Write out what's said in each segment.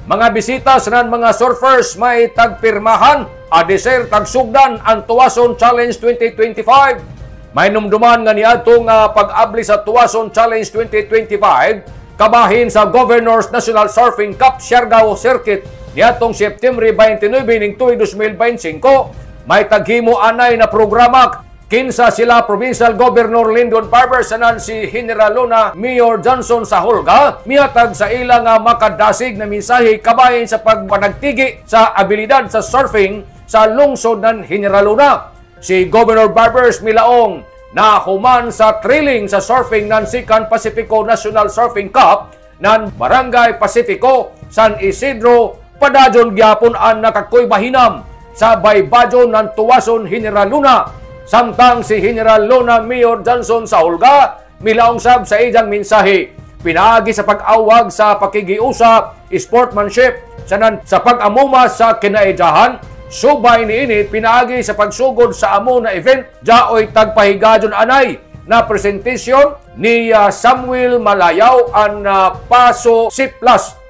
Mga bisita sa mga surfers may tagpirmahan, adisir tagsugdan ang Tuwason Challenge 2025. May numduman nga niadto nga pag-abli sa Tuwason Challenge 2025 kabahin sa Governors National Surfing Cup Siargao Circuit niadtong September 29 ning tuig 2025. May taghimo anay na programa. Kinsa sila Provincial Governor Lyndon Barber sanan si General Luna Mayor Johnson Sahulga mihatag sa ila nga makadasig na mensahe kabahin sa pagpanagtigi sa abilidad sa surfing sa lungsod ng General Luna. Si Governor Barbers milaong na human sa thrilling sa surfing ng Sikan Pacifico National Surfing Cup ng Barangay Pacifico, San Isidro, padadyon gyapon ang nakakoy bahinam sa baybadyon ng Tuwason General Luna. Samtang si General Luna Mayor Johnson Sahulga milaong sab sa iyang mensahe pinaagi sa pag-awag sa pakigiusap, sportsmanship sanan sa pag-amuma sa kinaidahan. Subay niini pinaagi sa pagsugod sa amo na event jaoy tagpahigadyon anay na presentasyon ni Samuel Malayaw ang Paso C+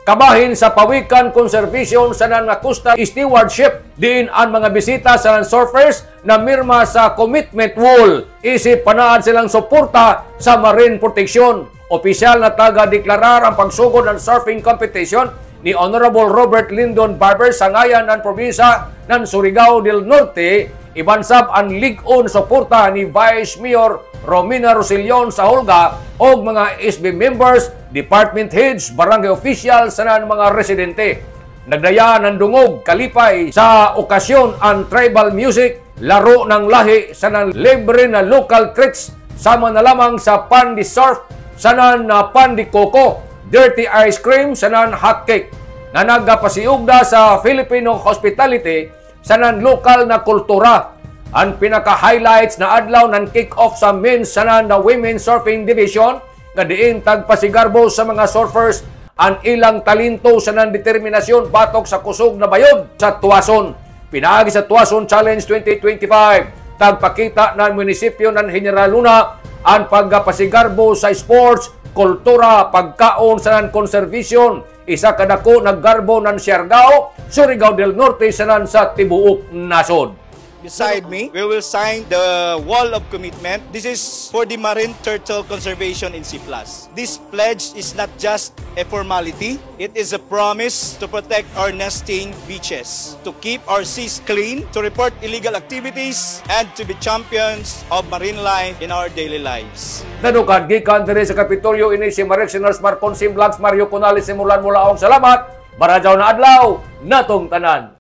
kabahin sa Pawikan Conservation sa nga Coastal Stewardship diin ang mga bisita sa surfers na mirma sa commitment wall isip panaad silang suporta sa marine protection. Opisyal na taga-deklarar ang pagsugod ng surfing competition ni Honorable Robert Lyndon Barber sa ngayan ng probinsya ng Surigao del Norte. Ibansab ang lig-on suporta ni Vice Mayor Romina Rosillon Sahulga o mga SB members, department heads, barangay officials sa mga residente. Nagdaya ng dungog kalipay sa okasyon ang tribal music, laro ng lahi sa libre na local treats sama na lamang sa pandi surf, sanan na pandi coco, dirty ice cream, sanan hot cake na nagapasiugda sa Filipino hospitality sanan lokal na kultura. Ang pinaka-highlights na adlaw ng kick-off sa men's sanan na women's surfing division nga diin tagpasigarbo sa mga surfers ang ilang talento sanan determinasyon batok sa kusog na bayod sa Tuwason. Pinaagi sa Tuwason Challenge 2025 tagpakita ng munisipyo ng General Luna ang pagpasigarbo sa sports, kultura, pagkaon sanan conservation. Isa kadako naggarbo ng Siargao, Surigao del Norte sanan sa tibuok nasod. Beside me, we will sign the Wall of Commitment. This is for the marine turtle conservation in C+. This pledge is not just a formality. It is a promise to protect our nesting beaches, to keep our seas clean, to report illegal activities, and to be champions of marine life in our daily lives. Nanukad gikan diri sa Kapitolyo ini si Marexioners Marcon Vlogs Mario Conales simulan mula akong salamat. Barajaw na adlaw natong tanan.